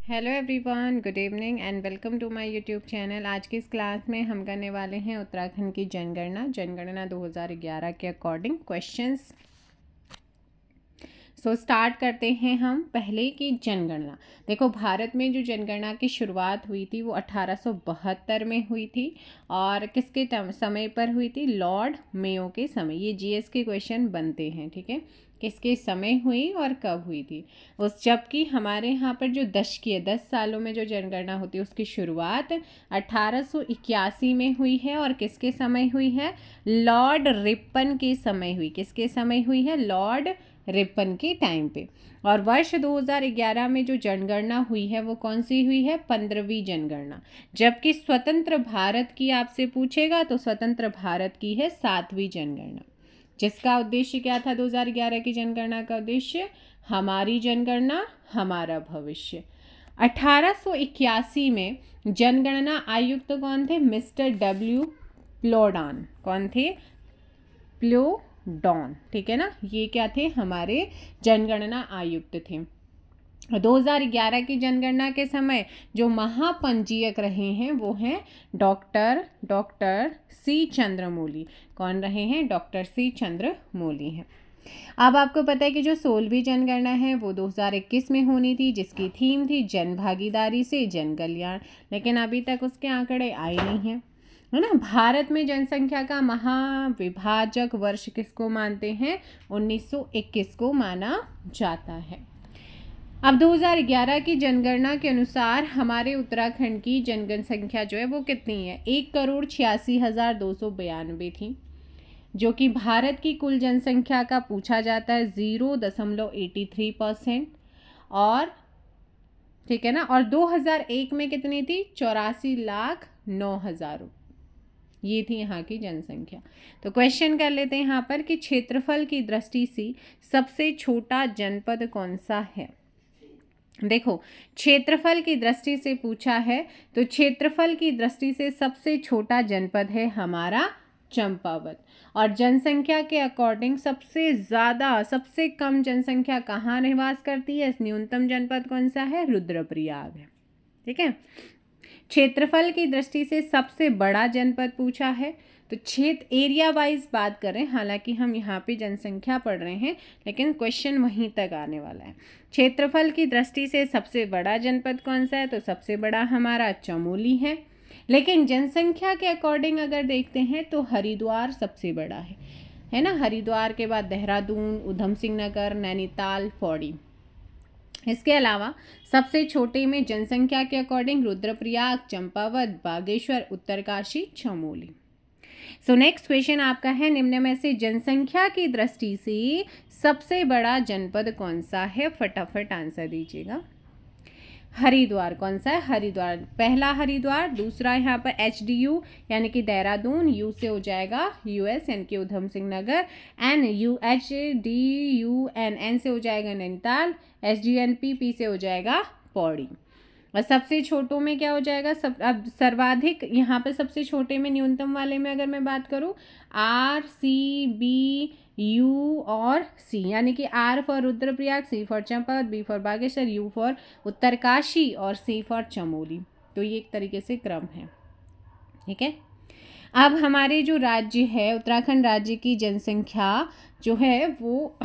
Hello everyone, good evening and welcome to my YouTube channel. आज की इस class में हम करने वाले हैं उत्तराखंड की जनगणना 2011 के अकॉर्डिंग क्वेश्चंस। स्टार्ट करते हैं हम पहले की जनगणना। देखो, भारत में जो जनगणना की शुरुआत हुई थी वो 1872 में हुई थी और किसके समय पर हुई थी? लॉर्ड मेयो के समय। ये जीएस के क्वेश्चन बनते हैं, ठीक है। किसके समय हुई और कब हुई थी उस, जबकि हमारे यहाँ पर जो दशकीय 10 सालों में जो जनगणना होती है उसकी शुरुआत 1881 में हुई है और किसके समय हुई है? लॉर्ड रिपन के समय हुई। किसके समय हुई है? लॉर्ड रिपन के टाइम पे। और वर्ष 2011 में जो जनगणना हुई है वो कौन सी हुई है? 15वीं जनगणना। जबकि स्वतंत्र भारत की आपसे पूछेगा तो स्वतंत्र भारत की है 7वीं जनगणना। जिसका उद्देश्य क्या था? 2011 की जनगणना का उद्देश्य हमारी जनगणना हमारा भविष्य। 1881 में जनगणना आयुक्त कौन थे? Mister W Plowden. कौन थे? प्लोडॉन, ठीक है ना। ये क्या थे? हमारे जनगणना आयुक्त थे। 2011 की जनगणना के समय जो महापंजीयक रहे हैं वो हैं डॉक्टर सी चंद्रमौली। कौन रहे हैं? डॉक्टर सी चंद्रमौली हैं। अब आपको पता है कि जो 16वीं जनगणना है वो 2021 में होनी थी, जिसकी थीम थी जन भागीदारी से जन कल्याण, लेकिन अभी तक उसके आंकड़े आए नहीं हैं, है ना। भारत में जनसंख्या का महाविभाजक वर्ष किसको मानते हैं? 1921 को माना जाता है। अब 2011 की जनगणना के अनुसार हमारे उत्तराखंड की जनसंख्या जो है वो कितनी है? 1,86,292 थी, जो कि भारत की कुल जनसंख्या का पूछा जाता है 0.83%। और ठीक है ना। और 2001 में कितनी थी? 84,09,000। ये थी यहाँ की जनसंख्या। तो क्वेश्चन कर लेते हैं यहाँ पर कि क्षेत्रफल की दृष्टि से सबसे छोटा जनपद कौन सा है? देखो, क्षेत्रफल की दृष्टि से पूछा है तो क्षेत्रफल की दृष्टि से सबसे छोटा जनपद है हमारा चंपावत। और जनसंख्या के अकॉर्डिंग सबसे ज़्यादा सबसे कम जनसंख्या कहाँ निवास करती है? न्यूनतम जनपद कौन सा है? रुद्रप्रयाग है, ठीक है। क्षेत्रफल की दृष्टि से सबसे बड़ा जनपद पूछा है तो क्षेत्र एरिया वाइज बात करें, हालांकि हम यहाँ पे जनसंख्या पढ़ रहे हैं लेकिन क्वेश्चन वहीं तक आने वाला है। क्षेत्रफल की दृष्टि से सबसे बड़ा जनपद कौन सा है? तो सबसे बड़ा हमारा चमोली है। लेकिन जनसंख्या के अकॉर्डिंग अगर देखते हैं तो हरिद्वार सबसे बड़ा है ना। हरिद्वार के बाद देहरादून, उधम सिंह नगर, नैनीताल, पौड़ी। इसके अलावा सबसे छोटे में जनसंख्या के according Rudraprayag, Champawat, Bageshwar, Uttarkashi, Chamoli. Next question आपका है, निम्न में से जनसंख्या की दृष्टि से सबसे बड़ा जनपद कौन सा है? फटाफट आंसर दीजिएगा। हरिद्वार। कौन सा है? हरिद्वार। पहला हरिद्वार, दूसरा यहाँ पर HDU यानी कि देहरादून, U से हो जाएगा US यानी कि उधम सिंह नगर, NUHDUN से हो जाएगा नैनीताल, SGNP P से हो जाएगा पौड़ी। और सबसे छोटों में क्या हो जाएगा? अब सर्वाधिक यहाँ पे सबसे छोटे में न्यूनतम वाले में अगर मैं बात करूँ RCBU और C, यानी कि R for Rudraprayag, C for Champawat, B for Bageshwar, U for Uttarkashi और C फॉर चमोली। तो ये एक तरीके से क्रम है, ठीक है। अब हमारे जो राज्य है उत्तराखंड राज्य की जनसंख्या जो है वो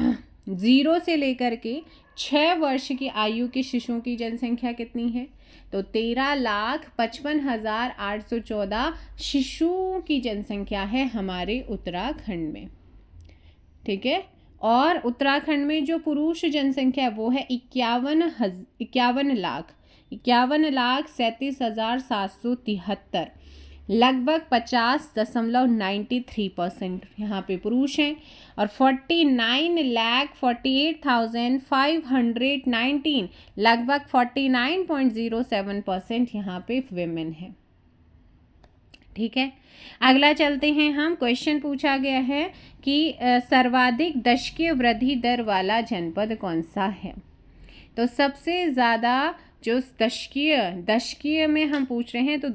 0 से लेकर के 6 वर्ष की आयु के शिशुओं की जनसंख्या कितनी है? तो 13,55,814 शिशुओं की जनसंख्या है हमारे उत्तराखंड में, ठीक है। और उत्तराखंड में जो पुरुष जनसंख्या वो है 51,37,773। लगभग 50.93% यहाँ पे पुरुष हैं और 49,48,519 लगभग 49.07% यहाँ पे विमेन है, ठीक है। अगला चलते हैं हम। क्वेश्चन पूछा गया है कि सर्वाधिक दशकीय वृद्धि दर वाला जनपद कौन सा है? तो सबसे ज़्यादा जो दशकीय में हम पूछ रहे हैं तो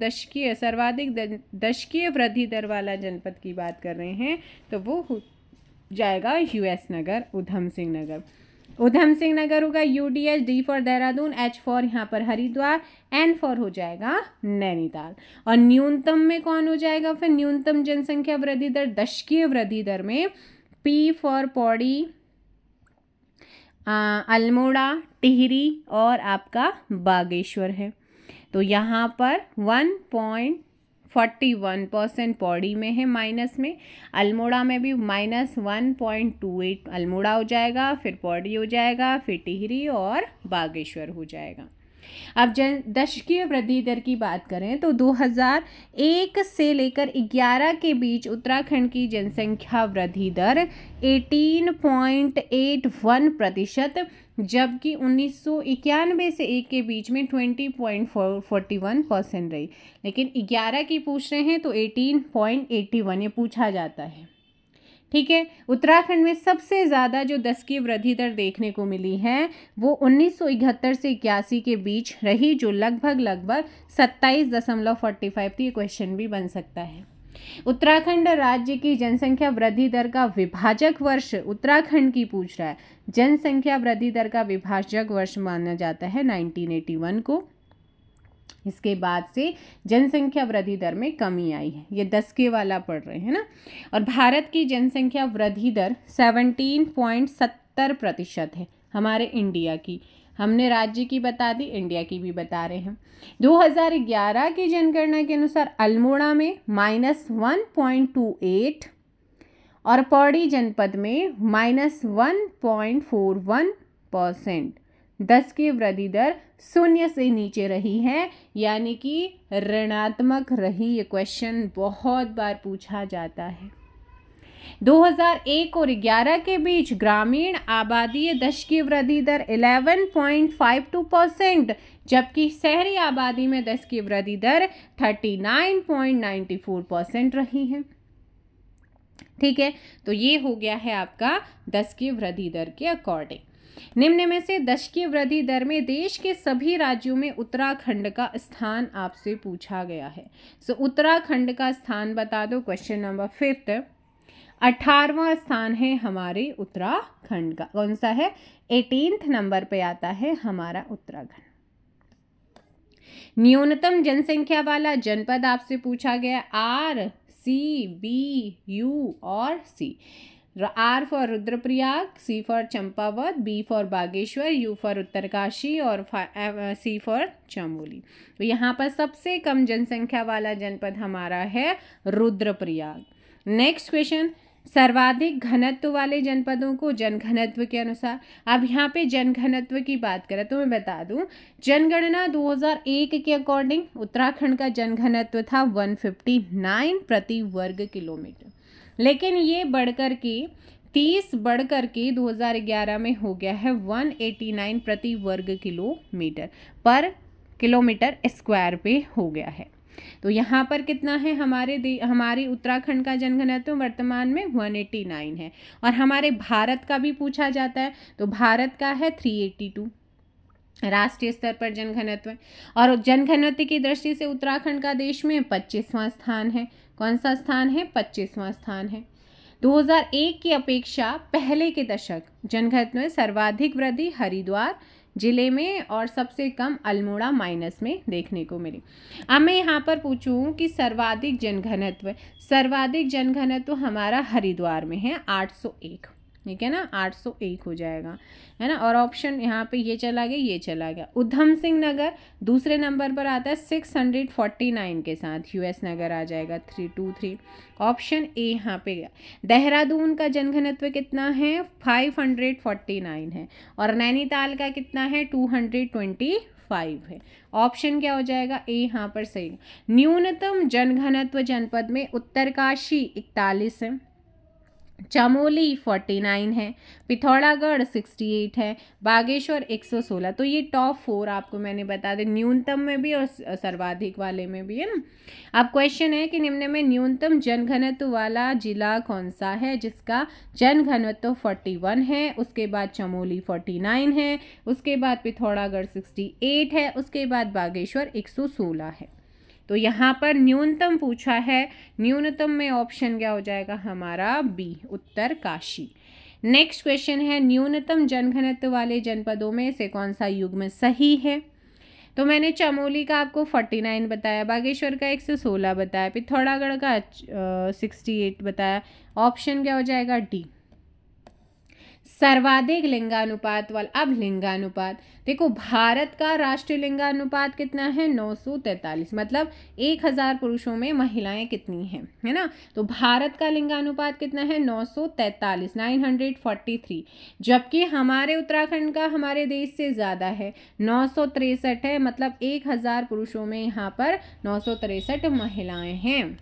सर्वाधिक दशकीय वृद्धि दर वाला जनपद की बात कर रहे हैं तो वो हो जाएगा US नगर, उधम सिंह नगर। उधम सिंह नगर होगा UDH, D for Dehradun, H for यहाँ पर हरिद्वार, N फॉर हो जाएगा नैनीताल। और न्यूनतम में कौन हो जाएगा फिर न्यूनतम जनसंख्या वृद्धि दर, दशकीय वृद्धि दर में P फॉर पौड़ी, अल्मोड़ा, टिहरी और आपका बागेश्वर है। तो यहाँ पर 1.41% पौड़ी में है माइनस में, अल्मोड़ा में भी -1.28 अल्मोड़ा हो जाएगा, फिर पौड़ी हो जाएगा, फिर टिहरी और बागेश्वर हो जाएगा। अब दशकीय वृद्धि दर की बात करें तो 2001 से लेकर 11 के बीच उत्तराखंड की जनसंख्या वृद्धि दर 18.81%, जबकि 1991 से 1 के बीच में 20.41% रही। लेकिन 11 की पूछ रहे हैं तो 18.81 ये पूछा जाता है। ठीक है, उत्तराखंड में सबसे ज़्यादा जो दशकीय वृद्धि दर देखने को मिली है वो 1971 से 81 के बीच रही, जो लगभग 27.45 थी। क्वेश्चन भी बन सकता है। उत्तराखंड राज्य की जनसंख्या वृद्धि दर का विभाजक वर्ष उत्तराखंड की पूछ रहा है। जनसंख्या वृद्धि दर का विभाजक वर्ष माना जाता है 1981 को। इसके बाद से जनसंख्या वृद्धि दर में कमी आई है, ये 10 के वाला पढ़ रहे हैं ना। और भारत की जनसंख्या वृद्धि दर 17.70% है हमारे इंडिया की। हमने राज्य की बता दी, इंडिया की भी बता रहे हैं। 2011 की जनगणना के अनुसार अल्मोड़ा में -1.28 और पौड़ी जनपद में -1.41%। 10 की वृद्धि दर 0 से नीचे रही है, यानी कि ऋणात्मक रही। ये क्वेश्चन बहुत बार पूछा जाता है। 2001 और 11 के बीच ग्रामीण आबादी 10 की वृद्धि दर 11.52%, जबकि शहरी आबादी में 10 की वृद्धि दर 39.94% रही है। ठीक है, तो ये हो गया है आपका 10 की वृद्धि दर के अकॉर्डिंग। निम्न में से दशकीय वृद्धि दर में देश के सभी राज्यों में उत्तराखंड का स्थान आपसे पूछा गया है। सो उत्तराखंड का स्थान बता दो। क्वेश्चन नंबर 5, 18वां स्थान है हमारे उत्तराखंड का। कौन सा है? 18th नंबर पे आता है हमारा उत्तराखंड। न्यूनतम जनसंख्या वाला जनपद आपसे पूछा गया। R, C, B, U और C। R for Rudraprayag, C for Champawat, B for Bageshwar, U for Uttarkashi और C फॉर चमोली। तो यहाँ पर सबसे कम जनसंख्या वाला जनपद हमारा है रुद्रप्रयाग। नेक्स्ट क्वेश्चन, सर्वाधिक घनत्व वाले जनपदों को जनघनत्व के अनुसार। अब यहाँ पे जनघनत्व की बात करें तो मैं बता दूं, जनगणना 2001 के अकॉर्डिंग उत्तराखंड का जनघनत्व था 159 प्रति वर्ग किलोमीटर, लेकिन ये बढ़कर के 30 बढ़कर के 2011 में हो गया है 189 प्रति वर्ग किलोमीटर स्क्वायर पे हो गया है। तो यहाँ पर कितना है हमारी उत्तराखंड का जनघनत्व वर्तमान में 189 है। और हमारे भारत का भी पूछा जाता है तो भारत का है 382 राष्ट्रीय स्तर पर जनघनत्व। और जनघनत्व की दृष्टि से उत्तराखंड का देश में 25वां स्थान है। कौन सा स्थान है? 25वां स्थान है। 2001 की अपेक्षा पहले के दशक जनघनत्व में सर्वाधिक वृद्धि हरिद्वार जिले में और सबसे कम अल्मोड़ा माइनस में देखने को मिली। अब मैं यहाँ पर पूछूं कि सर्वाधिक जनघनत्व हमारा हरिद्वार में है 801, ठीक है ना, 801 हो जाएगा, है ना। और ऑप्शन यहाँ पे ये चला गया, ये चला गया। उधम सिंह नगर दूसरे नंबर पर आता है 649 के साथ, US नगर आ जाएगा 323। ऑप्शन ए यहाँ पे गया। देहरादून का जनघनत्व कितना है? 549 है। और नैनीताल का कितना है? 225 है। ऑप्शन क्या हो जाएगा? ए यहाँ पर सही। न्यूनतम जनघनत्व जनपद में उत्तरकाशी 41 है, चमोली 49 है, पिथौरागढ़ 68 है, बागेश्वर 116। तो ये टॉप 4 आपको मैंने बता दें, न्यूनतम में भी और सर्वाधिक वाले में भी, है ना। अब क्वेश्चन है कि निम्न में न्यूनतम जनघनत्व वाला जिला कौन सा है जिसका जनघनत्व 41 है, उसके बाद चमोली 49 है, उसके बाद पिथौरागढ़ 68 है, उसके बाद बागेश्वर 116 है। तो यहाँ पर न्यूनतम पूछा है, न्यूनतम में ऑप्शन क्या हो जाएगा हमारा? बी, उत्तरकाशी। नेक्स्ट क्वेश्चन है न्यूनतम जनघनत्व वाले जनपदों में से कौन सा युग्म सही है। तो मैंने चमोली का आपको 49 बताया, बागेश्वर का 116 बताया, पिथौरागढ़ का 68 बताया। ऑप्शन क्या हो जाएगा डी। सर्वाधिक लिंगानुपात वाला, अब लिंगानुपात देखो, भारत का राष्ट्रीय लिंगानुपात कितना है 943, मतलब 1000 पुरुषों में महिलाएं कितनी हैं, है ना। तो भारत का लिंगानुपात कितना है 943, 943, जबकि हमारे उत्तराखंड का हमारे देश से ज़्यादा है 963 है, मतलब 1000 पुरुषों में यहाँ पर 963 महिलाएं हैं।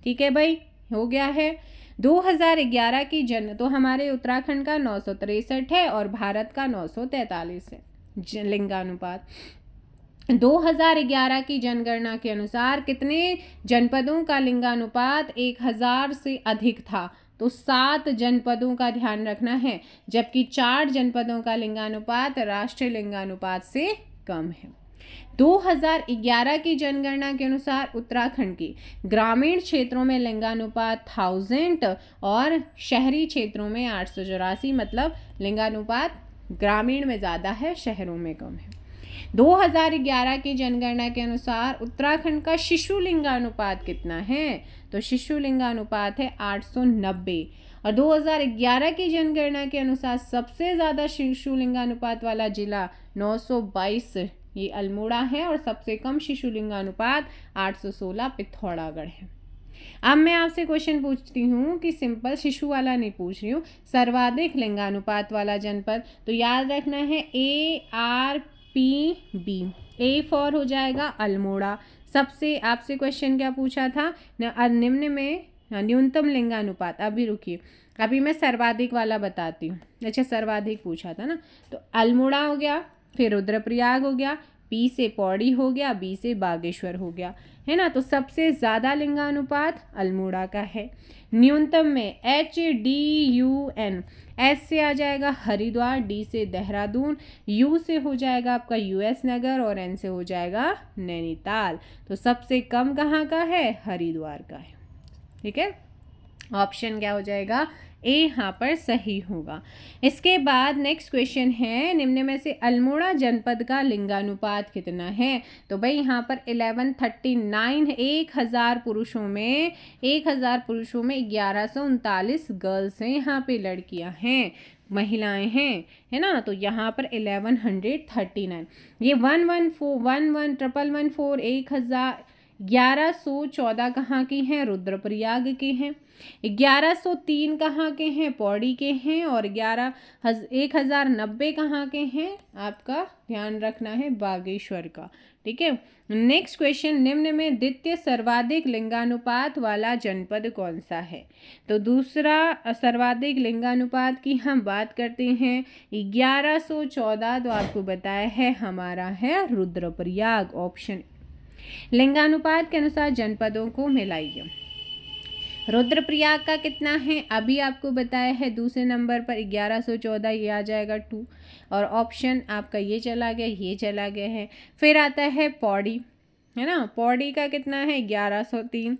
ठीक है भाई, हो गया है। 2011 की तो हमारे उत्तराखंड का 963 है और भारत का 943 है लिंगानुपात। 2011 की जनगणना के अनुसार कितने जनपदों का लिंगानुपात 1000 से अधिक था, तो 7 जनपदों का ध्यान रखना है, जबकि 4 जनपदों का लिंगानुपात राष्ट्रीय लिंगानुपात से कम है। 2011 की जनगणना के अनुसार उत्तराखंड की ग्रामीण क्षेत्रों में लिंगानुपात 1000 और शहरी क्षेत्रों में 884, मतलब लिंगानुपात ग्रामीण में ज़्यादा है, शहरों में कम है। 2011 की जनगणना के अनुसार उत्तराखंड का शिशु लिंगानुपात कितना है, तो शिशु लिंगानुपात है 890। और 2011 की जनगणना के अनुसार सबसे ज़्यादा शिशु लिंगानुपात वाला जिला 922 ये अल्मोड़ा है, और सबसे कम शिशु लिंगानुपात 816 पिथौरागढ़ है। अब मैं आपसे क्वेश्चन पूछती हूँ कि सिंपल शिशु वाला नहीं पूछ रही हूँ, सर्वाधिक लिंगानुपात वाला जनपद, तो याद रखना है ARPB। ए फॉर हो जाएगा अल्मोड़ा। सबसे आपसे क्वेश्चन क्या पूछा था, निम्न में न्यूनतम लिंगानुपात। अभी रुकिए, अभी मैं सर्वाधिक वाला बताती हूँ। अच्छा, सर्वाधिक पूछा था ना, तो अल्मोड़ा हो गया, फिर रुद्रप्रयाग हो गया, पी से पौड़ी हो गया, बी से बागेश्वर हो गया, है ना। तो सबसे ज़्यादा लिंगानुपात अल्मोड़ा का है। न्यूनतम में HDUN, एस से आ जाएगा हरिद्वार, डी से देहरादून, यू से हो जाएगा आपका US नगर, और एन से हो जाएगा नैनीताल। तो सबसे कम कहाँ का है, हरिद्वार का है। ठीक है, ऑप्शन क्या हो जाएगा, ए यहाँ पर सही होगा। इसके बाद नेक्स्ट क्वेश्चन है, निम्न में से अल्मोड़ा जनपद का लिंगानुपात कितना है। तो भाई यहाँ पर 1139, 1000 पुरुषों में 1139 गर्ल्स हैं, यहाँ पे लड़कियाँ हैं, महिलाएं हैं, है ना। तो यहाँ पर 1139, ये 1114 कहाँ की हैं, रुद्रप्रयाग के हैं। 1103 कहाँ के हैं, पौड़ी के हैं। और 1090 कहाँ के हैं, आपका ध्यान रखना है बागेश्वर का। ठीक है, नेक्स्ट क्वेश्चन, निम्न में द्वितीय सर्वाधिक लिंगानुपात वाला जनपद कौन सा है। तो दूसरा सर्वाधिक लिंगानुपात की हम बात करते हैं 1114, तो आपको बताया है हमारा है रुद्रप्रयाग। ऑप्शन लिंगानुपात के अनुसार जनपदों को मिलाइए। रुद्रप्रयाग का कितना है, अभी आपको बताया है, दूसरे नंबर पर 1114, ये आ जाएगा 2, और ऑप्शन आपका ये चला गया, ये चला गया है। फिर आता है पौड़ी, है ना, पौड़ी का कितना है 1103,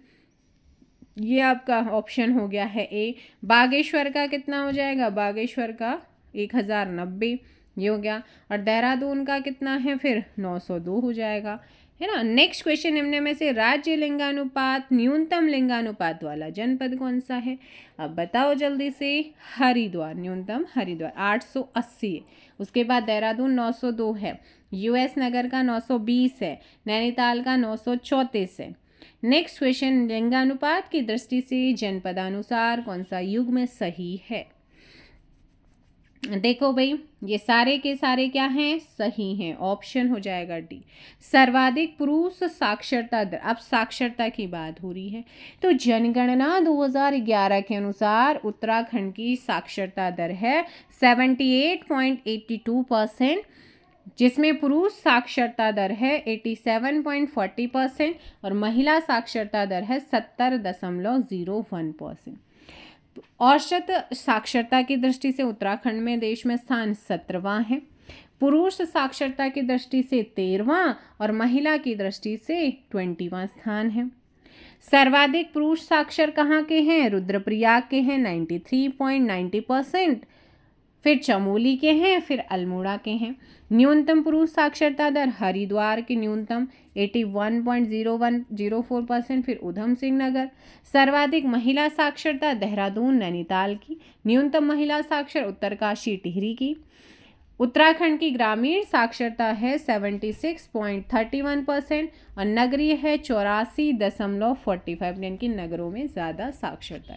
ये आपका ऑप्शन हो गया है ए। बागेश्वर का कितना हो जाएगा, बागेश्वर का 1090, ये हो गया। और देहरादून का कितना है, फिर 902 हो जाएगा, है ना। नेक्स्ट क्वेश्चन, निम्न में से राज्य लिंगानुपात न्यूनतम लिंगानुपात वाला जनपद कौन सा है। अब बताओ जल्दी से, हरिद्वार, न्यूनतम हरिद्वार 880 है। उसके बाद देहरादून 902 है, US नगर का 920 है, नैनीताल का 934 है। नेक्स्ट क्वेश्चन, लिंगानुपात की दृष्टि से जनपदानुसार कौन सा युग्म सही है। देखो भाई, ये सारे के सारे क्या हैं, सही हैं। ऑप्शन हो जाएगा डी, सर्वाधिक पुरुष साक्षरता दर। अब साक्षरता की बात हो रही है, तो जनगणना 2011 के अनुसार उत्तराखंड की साक्षरता दर है 78.82%, जिसमें पुरुष साक्षरता दर है 87.40% और महिला साक्षरता दर है 70.01%। औसत साक्षरता की दृष्टि से उत्तराखंड में देश में स्थान 17वां है, पुरुष साक्षरता की दृष्टि से 13वां और महिला की दृष्टि से 20वां स्थान है। सर्वाधिक पुरुष साक्षर कहाँ के हैं? रुद्रप्रयाग के हैं 93.90%, फिर चमोली के हैं, फिर अल्मोड़ा के हैं। न्यूनतम पुरुष साक्षरता दर हरिद्वार के न्यूनतम 81.0104%, फिर उधम सिंह नगर। सर्वाधिक महिला साक्षरता देहरादून नैनीताल की, न्यूनतम महिला साक्षर उत्तरकाशी टिहरी की। उत्तराखंड की ग्रामीण साक्षरता है 76.31% और नगरीय है 84.45%, यानी कि नगरों में ज़्यादा साक्षरता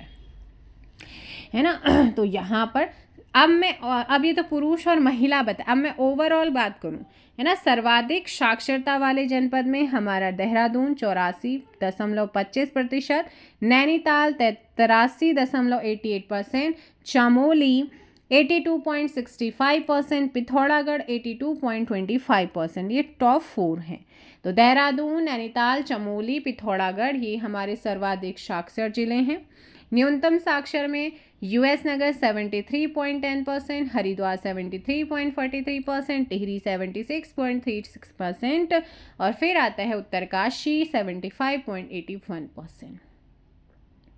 है ना। तो यहाँ पर अब ये तो पुरुष और महिला बता, अब मैं ओवरऑल बात करूँ, है ना। सर्वाधिक साक्षरता वाले जनपद में हमारा देहरादून 84.25%, नैनीताल 83.88%, चमोली 82.65%, पिथौरागढ़ 82.25%। ये टॉप 4 हैं। तो देहरादून, नैनीताल, चमोली, पिथौरागढ़ ये हमारे सर्वाधिक साक्षर जिले हैं। न्यूनतम साक्षर में यूएस नगर 73.10%, हरिद्वार 73.43%, टिहरी 76.36% और फिर आता है उत्तरकाशी 75.81%।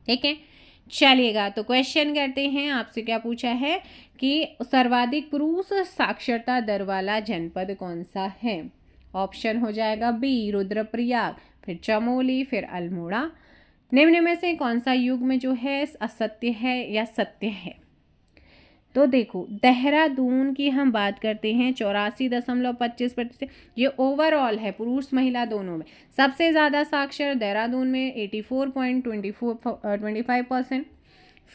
ठीक है, चलिएगा। तो क्वेश्चन करते हैं, आपसे क्या पूछा है कि सर्वाधिक पुरुष साक्षरता दर वाला जनपद कौन सा है? ऑप्शन हो जाएगा बी रुद्रप्रयाग, फिर चमोली, फिर अल्मोड़ा। निम्न में से कौन सा युग में जो है असत्य है या सत्य है? तो देखो, देहरादून की हम बात करते हैं 84.25%। ये ओवरऑल है, पुरुष महिला दोनों में। सबसे ज़्यादा साक्षर देहरादून में 84.25%।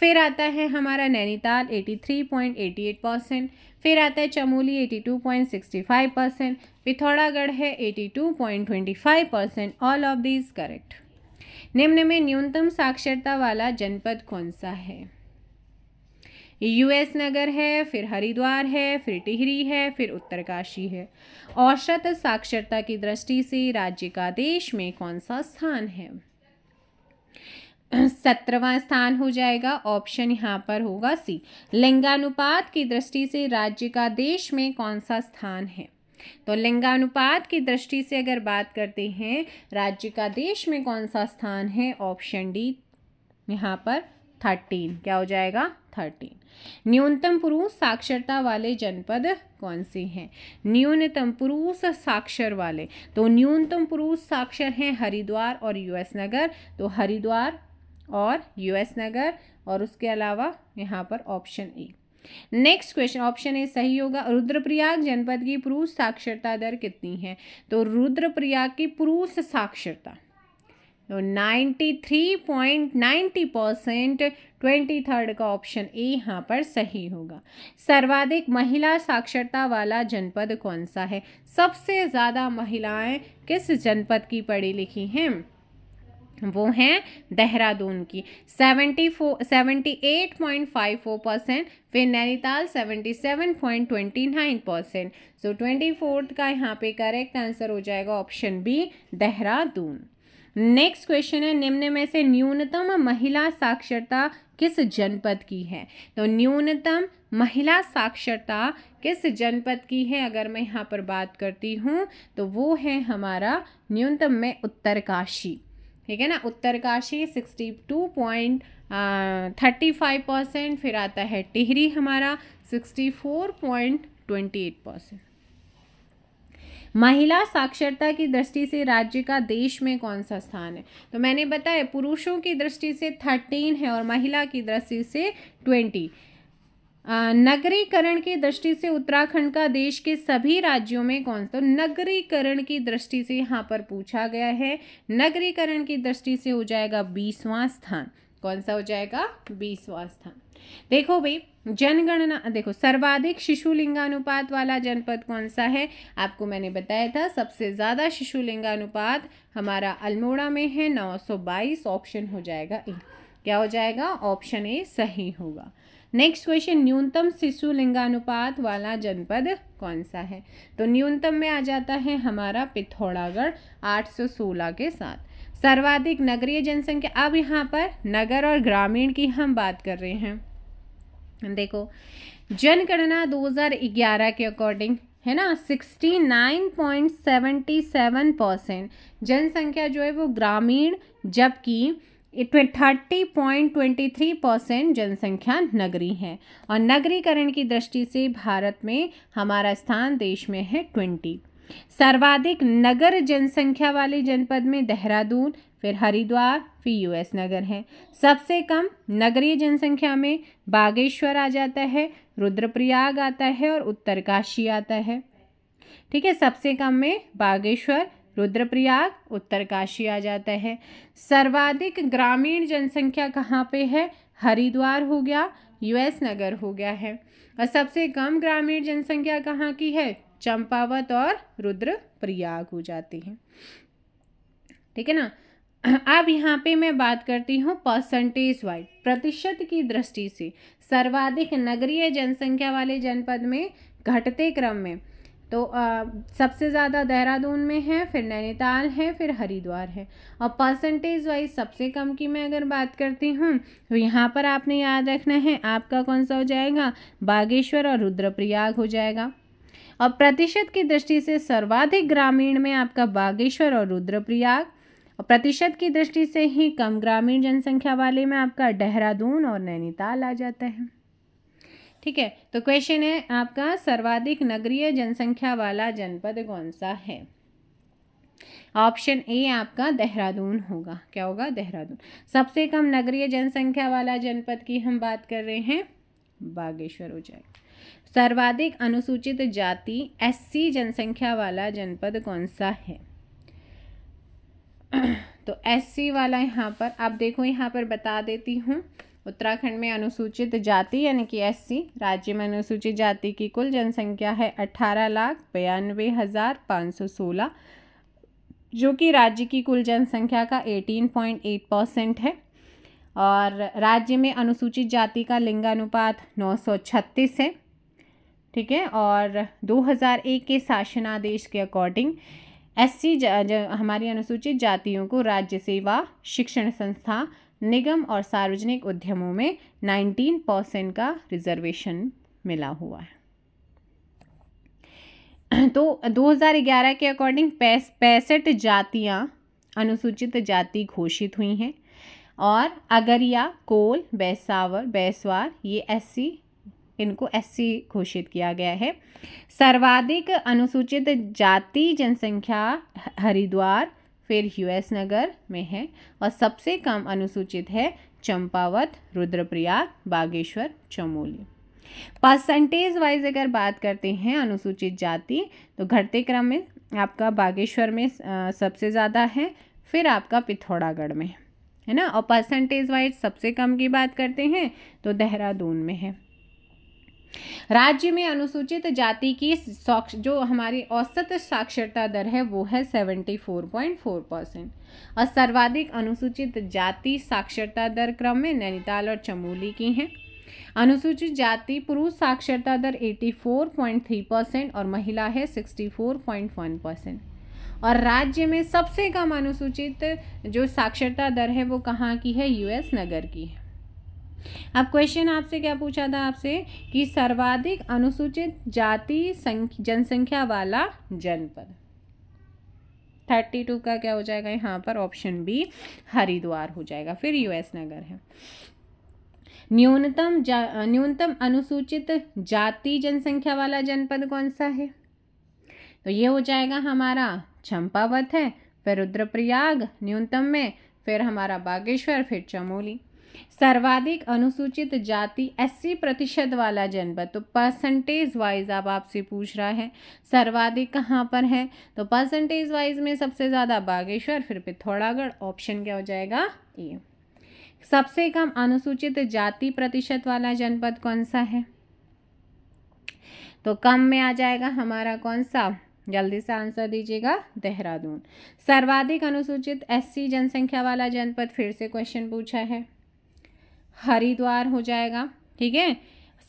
फिर आता है हमारा नैनीताल 83.88%। फिर आता है चमोली 82.65%। पिथौरागढ़ है 82.25%। All of these correct. निम्न में न्यूनतम साक्षरता वाला जनपद कौन सा है? यूएस नगर है, फिर हरिद्वार है, फिर टिहरी है, फिर उत्तरकाशी है। औसत साक्षरता की दृष्टि से राज्य का देश में कौन सा स्थान है? 17वां स्थान हो जाएगा। ऑप्शन यहाँ पर होगा सी। लिंगानुपात की दृष्टि से राज्य का देश में कौन सा स्थान है? तो लिंगानुपात की दृष्टि से अगर बात करते हैं राज्य का देश में कौन सा स्थान है, ऑप्शन डी यहाँ पर 13। क्या हो जाएगा? 13। न्यूनतम पुरुष साक्षरता वाले जनपद कौन से हैं? न्यूनतम पुरुष साक्षर वाले, तो न्यूनतम पुरुष साक्षर हैं हरिद्वार और यूएस नगर। तो हरिद्वार और यूएस नगर, और उसके अलावा यहाँ पर option A. Next question, option A सही होगा। रुद्रप्रयाग जनपद की पुरुष साक्षरता दर कितनी है? तो रुद्रप्रयाग की पुरुष साक्षरता तो 93.90%। 23rd का ऑप्शन ए यहाँ पर सही होगा। सर्वाधिक महिला साक्षरता वाला जनपद कौन सा है? सबसे ज़्यादा महिलाएं किस जनपद की पढ़ी लिखी हैं? वो हैं देहरादून की 78.54%। फिर नैनीताल 77.29%। सो 24th का यहाँ पे करेक्ट आंसर हो जाएगा option B Dehradun. Next question है, निम्न में से न्यूनतम महिला साक्षरता किस जनपद की है? तो न्यूनतम महिला साक्षरता किस जनपद की है अगर मैं यहाँ पर बात करती हूँ तो वो है हमारा न्यूनतम में उत्तरकाशी। ठीक है ना, उत्तरकाशी 62.35%। फिर आता है टिहरी हमारा 64.28%। महिला साक्षरता की दृष्टि से राज्य का देश में कौन सा स्थान है? तो मैंने बताया पुरुषों की दृष्टि से 13 है और महिला की दृष्टि से 20। नगरीकरण की दृष्टि से उत्तराखंड का देश के सभी राज्यों में कौन सा? तो नगरीकरण की दृष्टि से यहाँ पर पूछा गया है। नगरीकरण की दृष्टि से हो जाएगा 20वां स्थान। कौन सा हो जाएगा? 20वां स्थान। देखो भाई, जनगणना देखो, सर्वाधिक शिशु लिंगानुपात वाला जनपद कौन सा है? आपको मैंने बताया था सबसे ज़्यादा शिशु लिंगानुपात हमारा अल्मोड़ा में है 922। ऑप्शन हो जाएगा ए। क्या हो जाएगा? ऑप्शन ए सही होगा। नेक्स्ट क्वेश्चन, न्यूनतम शिशु लिंगानुपात वाला जनपद कौन सा है? तो न्यूनतम में आ जाता है हमारा पिथौरागढ़ 816 के साथ। सर्वाधिक नगरीय जनसंख्या, अब यहाँ पर नगर और ग्रामीण की हम बात कर रहे हैं। देखो, जनगणना 2011 के अकॉर्डिंग है ना, 69.77% जनसंख्या जो है वो ग्रामीण, जबकि 30.23% जनसंख्या नगरी है। और नगरीकरण की दृष्टि से भारत में हमारा स्थान देश में है 20। सर्वाधिक नगर जनसंख्या वाले जनपद में देहरादून, फिर हरिद्वार, फिर यूएस नगर है। सबसे कम नगरीय जनसंख्या में बागेश्वर आ जाता है, रुद्रप्रयाग आता है और उत्तरकाशी आता है। ठीक है, सबसे कम में बागेश्वर, रुद्रप्रयाग, उत्तरकाशी आ जाता है। सर्वाधिक ग्रामीण जनसंख्या कहाँ पे है? हरिद्वार हो गया, यूएस नगर हो गया है। और सबसे कम ग्रामीण जनसंख्या कहाँ की है? चंपावत और रुद्रप्रयाग हो जाती है। ठीक है ना। अब यहाँ पे मैं बात करती हूँ परसेंटेज वाइज, प्रतिशत की दृष्टि से सर्वाधिक नगरीय जनसंख्या वाले जनपद में घटते क्रम में तो सबसे ज़्यादा देहरादून में है, फिर नैनीताल है, फिर हरिद्वार है। और परसेंटेज वाइज सबसे कम की मैं अगर बात करती हूँ तो यहाँ पर आपने याद रखना है आपका कौन सा हो जाएगा? बागेश्वर और रुद्रप्रयाग हो जाएगा। और प्रतिशत की दृष्टि से सर्वाधिक ग्रामीण में आपका बागेश्वर और रुद्रप्रयाग, और प्रतिशत की दृष्टि से ही कम ग्रामीण जनसंख्या वाले में आपका देहरादून और नैनीताल आ जाता है। ठीक है, तो क्वेश्चन है आपका सर्वाधिक नगरीय जनसंख्या वाला जनपद कौन सा है? ऑप्शन ए आपका देहरादून होगा। क्या होगा? देहरादून। सबसे कम नगरीय जनसंख्या वाला जनपद की हम बात कर रहे हैं, बागेश्वर हो जाएगा। सर्वाधिक अनुसूचित जाति एससी जनसंख्या वाला जनपद कौन सा है? तो एससी वाला यहाँ पर आप देखो, यहाँ पर बता देती हूँ। उत्तराखंड में अनुसूचित जाति यानी कि एससी, राज्य में अनुसूचित जाति की कुल जनसंख्या है 18,92,516, जो कि राज्य की कुल जनसंख्या का 18.8% है। और राज्य में अनुसूचित जाति का लिंगानुपात 936 है। ठीक है, और 2001 के शासनादेश के अकॉर्डिंग एससी हमारी अनुसूचित जातियों को राज्य सेवा, शिक्षण संस्था, निगम और सार्वजनिक उद्यमों में 19% का रिजर्वेशन मिला हुआ है। तो 2011 के अकॉर्डिंग 65 जातियां अनुसूचित जाति घोषित हुई हैं। और अगरिया, कोल, बैसवार ये एससी, इनको एससी घोषित किया गया है। सर्वाधिक अनुसूचित जाति जनसंख्या हरिद्वार, फिर यूएस नगर में है। और सबसे कम अनुसूचित है चंपावत, रुद्रप्रयाग, बागेश्वर, चमोली। परसेंटेज वाइज अगर बात करते हैं अनुसूचित जाति तो घटते क्रम में आपका बागेश्वर में सबसे ज़्यादा है, फिर आपका पिथौरागढ़ में है ना। और परसेंटेज वाइज सबसे कम की बात करते हैं तो देहरादून में है। राज्य में अनुसूचित जाति की जो हमारी औसत साक्षरता दर है वो है 74.4%। और सर्वाधिक अनुसूचित जाति साक्षरता दर क्रम में नैनीताल और चमोली की हैं। अनुसूचित जाति पुरुष साक्षरता दर 84.3% और महिला है 64.1%। और राज्य में सबसे कम अनुसूचित जो साक्षरता दर है वो कहाँ की है? यूएस नगर की है। अब क्वेश्चन आपसे क्या पूछा था आपसे कि सर्वाधिक अनुसूचित जाति जनसंख्या वाला जनपद, 32 का क्या हो जाएगा यहाँ पर? ऑप्शन बी हरिद्वार हो जाएगा। फिर यूएस नगर है। न्यूनतम अनुसूचित जाति जनसंख्या वाला जनपद कौन सा है? तो ये हो जाएगा हमारा चंपावत है, फिर रुद्रप्रयाग न्यूनतम में, फिर हमारा बागेश्वर, फिर चमोली। सर्वाधिक अनुसूचित जाति 80% वाला जनपद, तो परसेंटेज वाइज अब आपसे पूछ रहा है सर्वाधिक कहाँ पर है? तो परसेंटेज वाइज में सबसे ज़्यादा बागेश्वर, फिर पिथौरागढ़। ऑप्शन क्या हो जाएगा? ए। सबसे कम अनुसूचित जाति प्रतिशत वाला जनपद कौन सा है? तो कम में आ जाएगा हमारा कौन सा? जल्दी से आंसर दीजिएगा, देहरादून। सर्वाधिक अनुसूचित एससी जनसंख्या वाला जनपद, फिर से क्वेश्चन पूछा है, हरिद्वार हो जाएगा। ठीक है।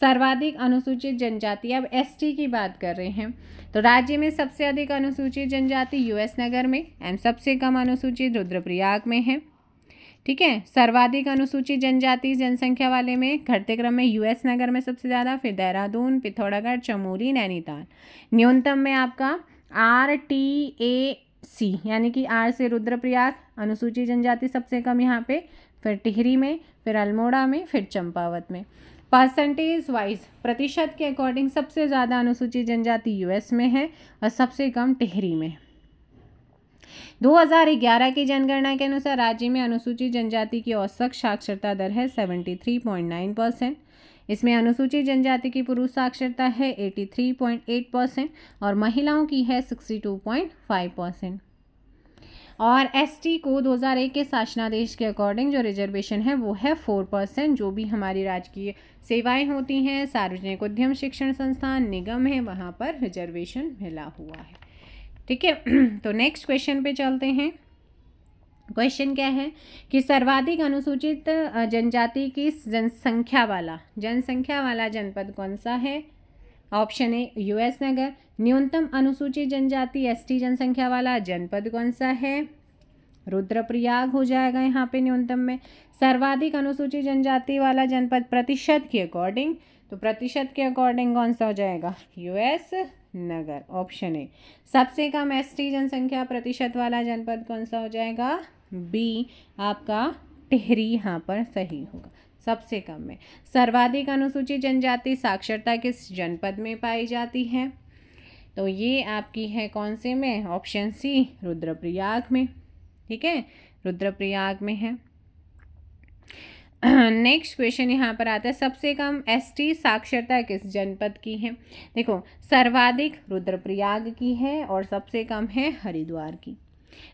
सर्वाधिक अनुसूचित जनजाति, अब एसटी की बात कर रहे हैं तो राज्य में सबसे अधिक अनुसूचित जनजाति यूएस नगर में एंड सबसे कम अनुसूचित रुद्रप्रयाग में है। ठीक है। सर्वाधिक अनुसूचित जनजाति जनसंख्या वाले में घटते क्रम में यूएस नगर में सबसे ज़्यादा, फिर देहरादून, पिथौरागढ़, चमोली, नैनीताल। न्यूनतम में आपका RTAC यानी कि आर से रुद्रप्रयाग, अनुसूचित जनजाति सबसे कम यहाँ पे, फिर टिहरी में, फिर अल्मोड़ा में, फिर चंपावत में। परसेंटेज वाइज प्रतिशत के अकॉर्डिंग सबसे ज़्यादा अनुसूचित जनजाति यूएस में है और सबसे कम टिहरी में। 2011 की जनगणना के अनुसार राज्य में अनुसूचित जनजाति की औसत साक्षरता दर है 73.9%। इसमें अनुसूचित जनजाति की पुरुष साक्षरता है 83.8% और महिलाओं की है 62.5%। और एसटी को 2001 के शासनादेश के अकॉर्डिंग जो रिजर्वेशन है वो है 4%। जो भी हमारी राजकीय सेवाएं होती हैं, सार्वजनिक उद्यम शिक्षण संस्थान, निगम है, वहाँ पर रिजर्वेशन मिला हुआ है। ठीक है, तो नेक्स्ट क्वेश्चन पे चलते हैं। क्वेश्चन क्या है कि सर्वाधिक अनुसूचित जनजाति की जनसंख्या वाला जनपद कौन सा है? ऑप्शन ए यूएस नगर। न्यूनतम अनुसूचित जनजाति एसटी जनसंख्या वाला जनपद कौन सा है? रुद्रप्रयाग हो जाएगा यहाँ पे न्यूनतम में। सर्वाधिक अनुसूचित जनजाति वाला जनपद प्रतिशत के अकॉर्डिंग, तो प्रतिशत के अकॉर्डिंग कौन सा हो जाएगा? US Nagar, option A. सबसे कम एसटी जनसंख्या प्रतिशत वाला जनपद कौन सा हो जाएगा? बी आपका टिहरी यहाँ पर सही होगा, सबसे कम में। सर्वाधिक अनुसूचित जनजाति साक्षरता किस जनपद में पाई जाती है? तो ये आपकी है कौन से में? ऑप्शन सी रुद्रप्रयाग में। ठीक है, रुद्रप्रयाग में है। नेक्स्ट क्वेश्चन यहाँ पर आता है, सबसे कम एसटी साक्षरता किस जनपद की है? देखो, सर्वाधिक रुद्रप्रयाग की है और सबसे कम है हरिद्वार की।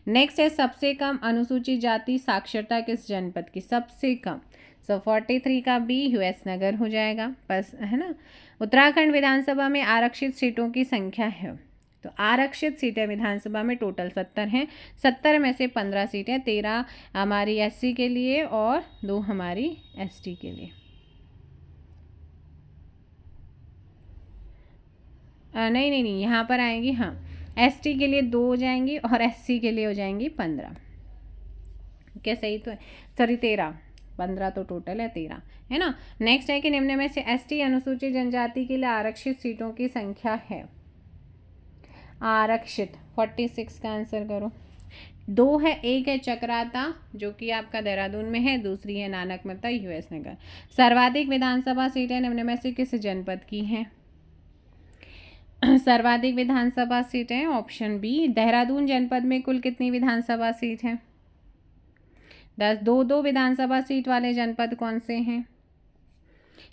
नेक्स्ट है, सबसे कम अनुसूचित जाति साक्षरता किस जनपद की? सबसे कम, सो 43 का बी यूएस नगर हो जाएगा, बस है ना। उत्तराखंड विधानसभा में आरक्षित सीटों की संख्या है, तो आरक्षित सीटें विधानसभा में टोटल 70 हैं। 70 में से 15 सीटें, 13 हमारी एससी के लिए और 2 हमारी एसटी के लिए। नहीं, यहाँ पर आएंगी, हाँ, एसटी के लिए 2 हो जाएंगी और एससी के लिए हो जाएंगी 15। क्या सही तो है? सॉरी 13, 15 तो टोटल है, 13 है ना। नेक्स्ट है कि निम्न में से एसटी अनुसूचित जनजाति के लिए आरक्षित सीटों की संख्या है। आरक्षित 46 का आंसर करो। 2 है, एक है चक्राता जो कि आपका देहरादून में है, दूसरी है नानकमता यूएस नगर। सर्वाधिक विधानसभा सीटें निम्न में से किस जनपद की हैं? सर्वाधिक विधानसभा सीटें ऑप्शन बी देहरादून जनपद में कुल कितनी विधानसभा सीट है? 10। 2 विधानसभा सीट वाले जनपद कौन से हैं?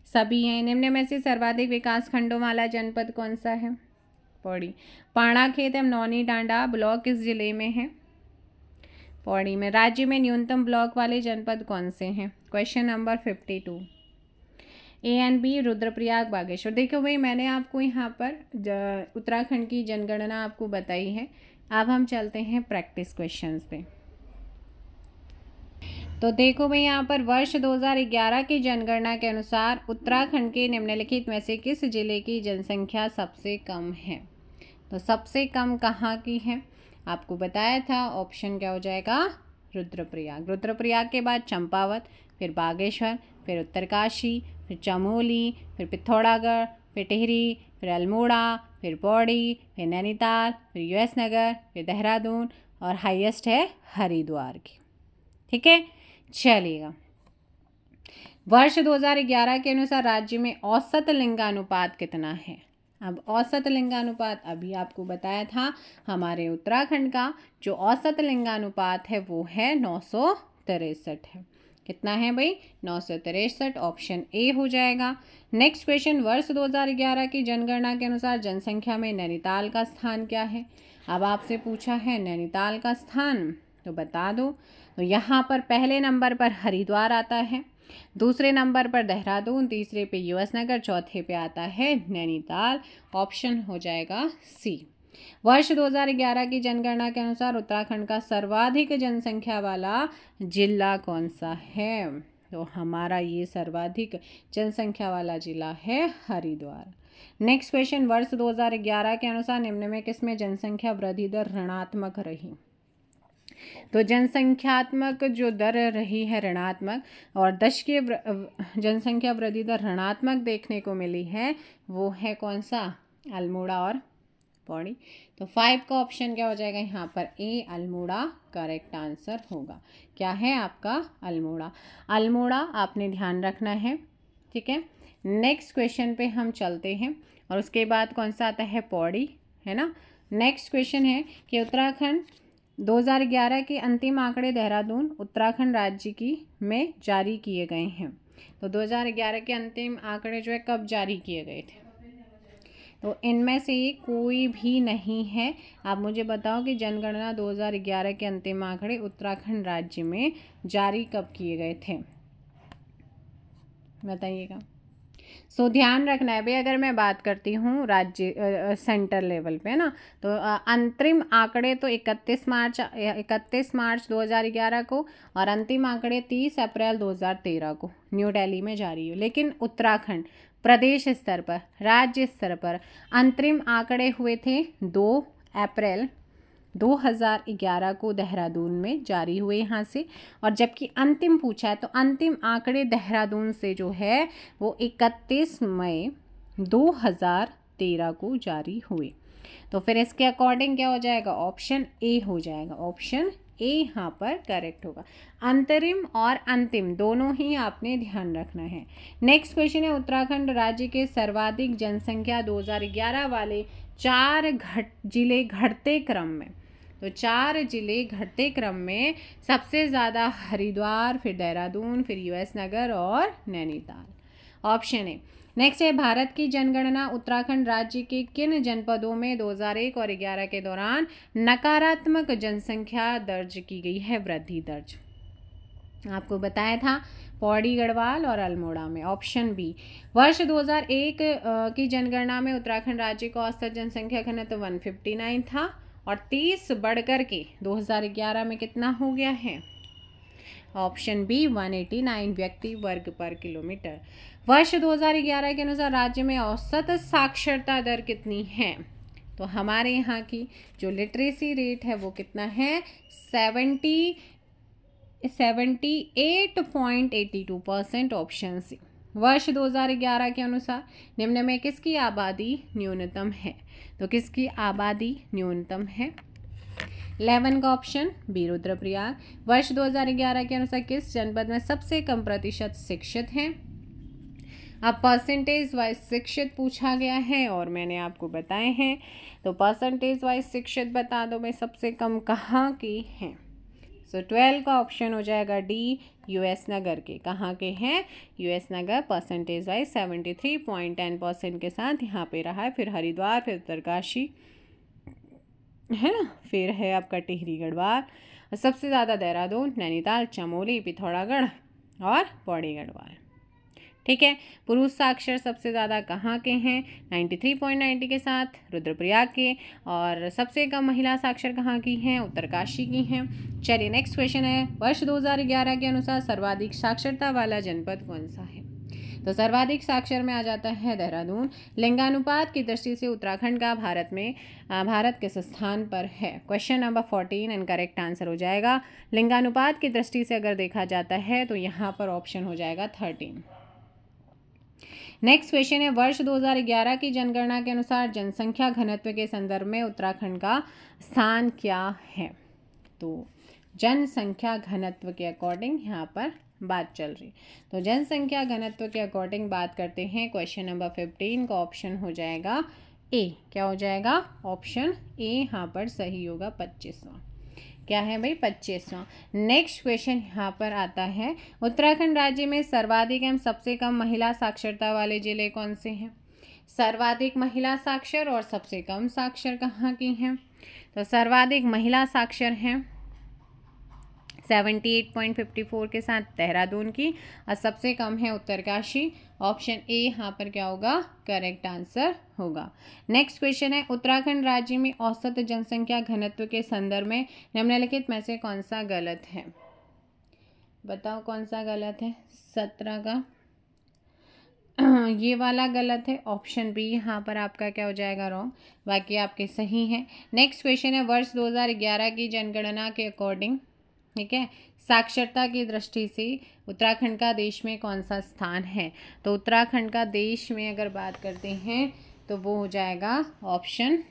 सभी हैं। निम्न में से सर्वाधिक विकास खंडों वाला जनपद कौन सा है? पौड़ी। पाणाखेत एवं नौनी डांडा ब्लॉक किस जिले में है? पौड़ी में। राज्य में न्यूनतम ब्लॉक वाले जनपद कौन से हैं? Question number 52। A and B Rudraprayag, Bageshwar. देखो भाई, मैंने आपको यहाँ पर उत्तराखंड की जनगणना आपको बताई है। अब हम चलते हैं प्रैक्टिस क्वेश्चंस पे। तो देखो भाई, यहाँ पर वर्ष 2011 की जनगणना के अनुसार उत्तराखंड के निम्नलिखित में से किस जिले की जनसंख्या सबसे कम है? तो सबसे कम कहाँ की है? आपको बताया था, ऑप्शन क्या हो जाएगा? रुद्रप्रयाग। रुद्रप्रयाग के बाद चंपावत, फिर बागेश्वर, फिर उत्तरकाशी, फिर चमोली, फिर पिथौरागढ़, फिर टिहरी, फिर अल्मोड़ा, फिर पौड़ी, फिर नैनीताल, फिर यूएस नगर, फिर देहरादून और हाईएस्ट है हरिद्वार की। ठीक है, चलिएगा। वर्ष 2011 के अनुसार राज्य में औसत लिंगानुपात कितना है? अब औसत लिंगानुपात अभी आपको बताया था, हमारे उत्तराखंड का जो औसत लिंगानुपात है वो है 963 है। कितना है भाई? 963, ऑप्शन ए हो जाएगा। नेक्स्ट क्वेश्चन, वर्ष 2011 की जनगणना के अनुसार जनसंख्या में नैनीताल का स्थान क्या है? अब आपसे पूछा है नैनीताल का स्थान, तो बता दो। तो यहाँ पर पहले नंबर पर हरिद्वार आता है, दूसरे नंबर पर देहरादून, तीसरे पे यूएस नगर, चौथे पे आता है नैनीताल, ऑप्शन हो जाएगा सी। वर्ष 2011 की जनगणना के अनुसार उत्तराखंड का सर्वाधिक जनसंख्या वाला जिला कौन सा है? तो हमारा ये सर्वाधिक जनसंख्या वाला जिला है हरिद्वार। नेक्स्ट क्वेश्चन, वर्ष 2011 के अनुसार निम्न में किसमें जनसंख्या वृद्धि दर ऋणात्मक रही? तो जनसंख्यात्मक जो दर रही है ऋणात्मक और दशकीय जनसंख्या वृद्धि दर ऋणात्मक देखने को मिली है, वो है कौन सा? अल्मोड़ा और पौड़ी। तो 5 का ऑप्शन क्या हो जाएगा यहाँ पर? ए अल्मोड़ा करेक्ट आंसर होगा। क्या है आपका? अल्मोड़ा। अल्मोड़ा आपने ध्यान रखना है, ठीक है। नेक्स्ट क्वेश्चन पे हम चलते हैं और उसके बाद कौन सा आता है? पौड़ी, है ना। नेक्स्ट क्वेश्चन है कि उत्तराखंड 2011 के अंतिम आंकड़े देहरादून उत्तराखंड राज्य की में जारी किए गए हैं। तो 2011 के अंतिम आंकड़े जो है कब जारी किए गए थे? तो इनमें से कोई भी नहीं है। आप मुझे बताओ कि जनगणना 2011 के अंतिम आंकड़े उत्तराखंड राज्य में जारी कब किए गए थे? बताइएगा। सो ध्यान रखना है भाई, अगर मैं बात करती हूँ राज्य सेंटर लेवल पे ना, तो अंतरिम आंकड़े तो 31 मार्च 2011 को और अंतिम आंकड़े 30 अप्रैल 2013 को न्यू दिल्ली में जारी हुए। लेकिन उत्तराखंड प्रदेश स्तर पर, राज्य स्तर पर अंतरिम आंकड़े हुए थे 2 अप्रैल 2011 को देहरादून में जारी हुए यहाँ से। और जबकि अंतिम पूछा है तो अंतिम आंकड़े देहरादून से जो है वो 31 मई 2013 को जारी हुए। तो फिर इसके अकॉर्डिंग क्या हो जाएगा? ऑप्शन ए हो जाएगा। ऑप्शन ए यहाँ पर करेक्ट होगा। अंतरिम और अंतिम दोनों ही आपने ध्यान रखना है। नेक्स्ट क्वेश्चन है उत्तराखंड राज्य के सर्वाधिक जनसंख्या 2011 वाले 4 जिले घटते क्रम में। तो 4 जिले घटते क्रम में सबसे ज़्यादा हरिद्वार, फिर देहरादून, फिर यूएस नगर और नैनीताल। Option A. नेक्स्ट है भारत की जनगणना उत्तराखंड राज्य के किन जनपदों में 2001 और 11 के दौरान नकारात्मक जनसंख्या दर्ज की गई है? वृद्धि दर्ज आपको बताया था पौड़ी, गढ़वाल और अल्मोड़ा में। Option B. वर्ष 2001 की जनगणना में उत्तराखंड राज्य का औसत जनसंख्या घनत्व 159 था और 30 बढ़कर के 2011 में कितना हो गया है? ऑप्शन बी 189 व्यक्ति वर्ग पर किलोमीटर। वर्ष 2011 के अनुसार राज्य में औसत साक्षरता दर कितनी है? तो हमारे यहाँ की जो लिटरेसी रेट है वो कितना है? 78.82%। Option C. वर्ष 2011 के अनुसार निम्न में किसकी आबादी न्यूनतम है? तो किसकी आबादी न्यूनतम है? 11 का ऑप्शन बी रुद्रप्रयाग। वर्ष 2011 के अनुसार किस जनपद में सबसे कम प्रतिशत शिक्षित हैं? अब परसेंटेज वाइज शिक्षित पूछा गया है और मैंने आपको बताए हैं। तो परसेंटेज वाइज शिक्षित बता दो मैं सबसे कम कहाँ की हैं? सो 12 का ऑप्शन हो जाएगा डी यूएस नगर के। कहाँ के हैं? यूएस नगर परसेंटेज वाइज 73.10% के साथ यहाँ पे रहा है। फिर हरिद्वार, फिर उत्तरकाशी, है ना, फिर है आपका टिहरी गढ़वाल, सबसे ज़्यादा देहरादून, नैनीताल, चमोली, पिथौरागढ़ और पौड़ी गढ़वाल। ठीक है। पुरुष साक्षर सबसे ज़्यादा कहाँ के हैं? 93.90 के साथ रुद्रप्रयाग के। और सबसे कम महिला साक्षर कहाँ की हैं? उत्तरकाशी की हैं। चलिए नेक्स्ट क्वेश्चन है वर्ष 2011 के अनुसार सर्वाधिक साक्षरता वाला जनपद कौन सा है? तो सर्वाधिक साक्षर में आ जाता है देहरादून। लिंगानुपात की दृष्टि से उत्तराखंड का भारत किस स्थान पर है? Question number 14 and correct answer हो जाएगा। लिंगानुपात की दृष्टि से अगर देखा जाता है तो यहाँ पर ऑप्शन हो जाएगा 13। नेक्स्ट क्वेश्चन है वर्ष 2011 की जनगणना के अनुसार जनसंख्या घनत्व के संदर्भ में उत्तराखंड का स्थान क्या है? तो जनसंख्या घनत्व के अकॉर्डिंग यहाँ पर बात चल रही। तो जनसंख्या घनत्व के अकॉर्डिंग बात करते हैं। क्वेश्चन नंबर 15 का ऑप्शन हो जाएगा ए। क्या हो जाएगा? ऑप्शन ए यहाँ पर सही होगा। 25वां क्या है भाई? 25वां। नेक्स्ट क्वेश्चन यहाँ पर आता है उत्तराखंड राज्य में सर्वाधिक एवं सबसे कम महिला साक्षरता वाले जिले कौन से हैं? सर्वाधिक महिला साक्षर और सबसे कम साक्षर कहाँ की हैं? तो सर्वाधिक महिला साक्षर हैं 78.54 के साथ देहरादून की और सबसे कम है उत्तरकाशी। ऑप्शन ए यहाँ पर क्या होगा? करेक्ट आंसर होगा। नेक्स्ट क्वेश्चन है उत्तराखंड राज्य में औसत जनसंख्या घनत्व के संदर्भ में निम्नलिखित में से कौन सा गलत है? बताओ कौन सा गलत है? 17 का ये वाला गलत है, ऑप्शन बी यहाँ पर आपका क्या हो जाएगा रॉन्ग, बाकी आपके सही हैं। नेक्स्ट क्वेश्चन है वर्ष 2011 की जनगणना के अकॉर्डिंग, ठीक है, साक्षरता की दृष्टि से उत्तराखंड का देश में कौन सा स्थान है। तो उत्तराखंड का देश में अगर बात करते हैं तो वो हो जाएगा ऑप्शन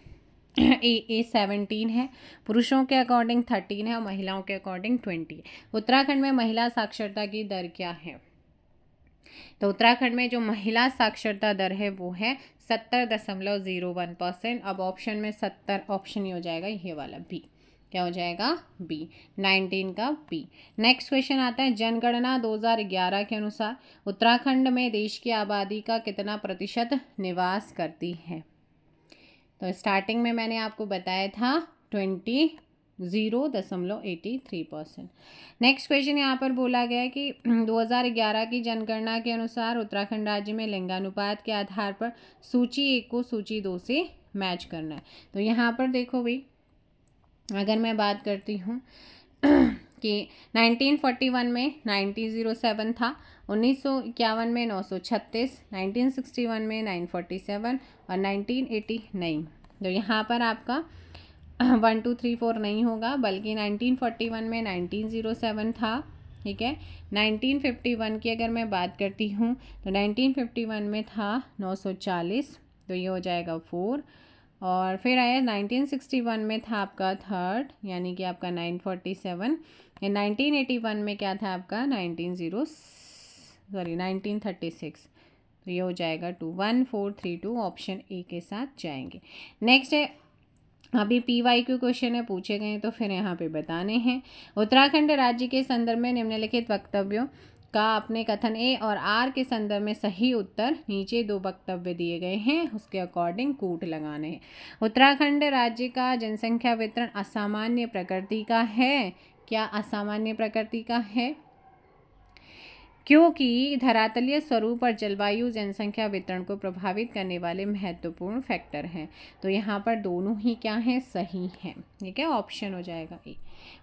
ए 17 है। पुरुषों के अकॉर्डिंग 13 है और महिलाओं के अकॉर्डिंग 20 है। उत्तराखंड में महिला साक्षरता की दर क्या है। तो उत्तराखंड में जो महिला साक्षरता दर है वो है 70.01%। अब ऑप्शन में 70, ऑप्शन ही हो जाएगा ये वाला बी, क्या हो जाएगा बी, 19 का बी। नेक्स्ट क्वेश्चन आता है जनगणना 2011 के अनुसार उत्तराखंड में देश की आबादी का कितना प्रतिशत निवास करती है। तो स्टार्टिंग में मैंने आपको बताया था 0.83%। नेक्स्ट क्वेश्चन यहाँ पर बोला गया है कि 2011 की जनगणना के अनुसार उत्तराखंड राज्य में लिंगानुपात के आधार पर सूची 1 को सूची 2 से मैच करना है। तो यहाँ पर देखो भाई, अगर मैं बात करती हूँ कि 1941 में 9007 था, 1951 में 936, 1961 में 947 और 1989। तो यहाँ पर आपका 1 2 3 4 नहीं होगा, बल्कि 1941 में 1907 था, ठीक है। 1951 की अगर मैं बात करती हूँ तो 1951 में था 940, तो ये हो जाएगा 4। और फिर आया 1961 में था आपका 3rd, यानी कि आपका 947। 1981 में क्या था आपका 1936, तो ये हो जाएगा 2 1 4 3 2, ऑप्शन ए के साथ जाएंगे। नेक्स्ट है, अभी PYQ क्वेश्चन है, पूछे गए तो फिर यहाँ पे बताने हैं। उत्तराखंड राज्य के संदर्भ में निम्नलिखित वक्तव्यों का अपने कथन ए और आर के संदर्भ में सही उत्तर, नीचे 2 वक्तव्य दिए गए हैं, उसके अकॉर्डिंग कूट लगाने हैं। उत्तराखंड राज्य का जनसंख्या वितरण असामान्य प्रकृति का है। क्या असामान्य प्रकृति का है? क्योंकि धरातलीय स्वरूप और जलवायु जनसंख्या वितरण को प्रभावित करने वाले महत्वपूर्ण फैक्टर हैं। तो यहाँ पर दोनों ही क्या हैं, सही हैं, ठीक है, ऑप्शन हो जाएगा ए।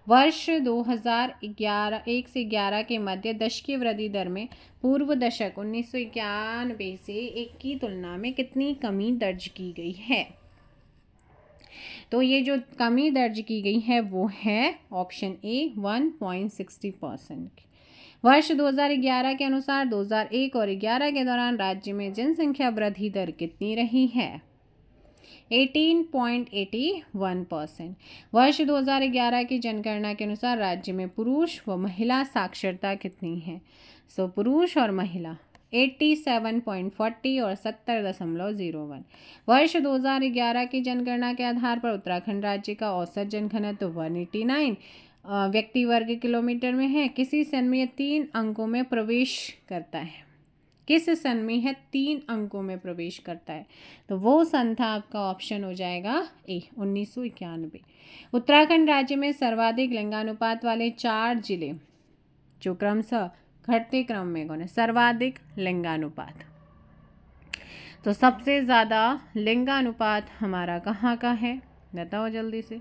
वर्ष 2011 से 11 के मध्य दशकीय वृद्धि दर में पूर्व दशक 1991 से 1 की तुलना में कितनी कमी दर्ज की गई है। तो ये जो कमी दर्ज की गई है वो है ऑप्शन ए 1.60%। वर्ष 2011 के अनुसार 2001 और 11 के दौरान राज्य में जनसंख्या वृद्धि दर कितनी रही है, 18.81%। वर्ष 2011 की जनगणना के अनुसार राज्य में पुरुष व महिला साक्षरता कितनी है। सो पुरुष और महिला 87.40 और 70.01। वर्ष 2011 की जनगणना के आधार पर उत्तराखंड राज्य का औसत जनघनत्व 189 व्यक्ति वर्ग किलोमीटर में है। किसी सन में 3 अंकों में प्रवेश करता है। किस सन में है 3 अंकों में प्रवेश करता है, तो वो सन था आपका, ऑप्शन हो जाएगा ए 1991। उत्तराखंड राज्य में सर्वाधिक लिंगानुपात वाले 4 जिले जो क्रमशः घटते क्रम में कौन है, सर्वाधिक लिंगानुपात। तो सबसे ज़्यादा लिंगानुपात हमारा कहाँ का है, बताओ जल्दी से।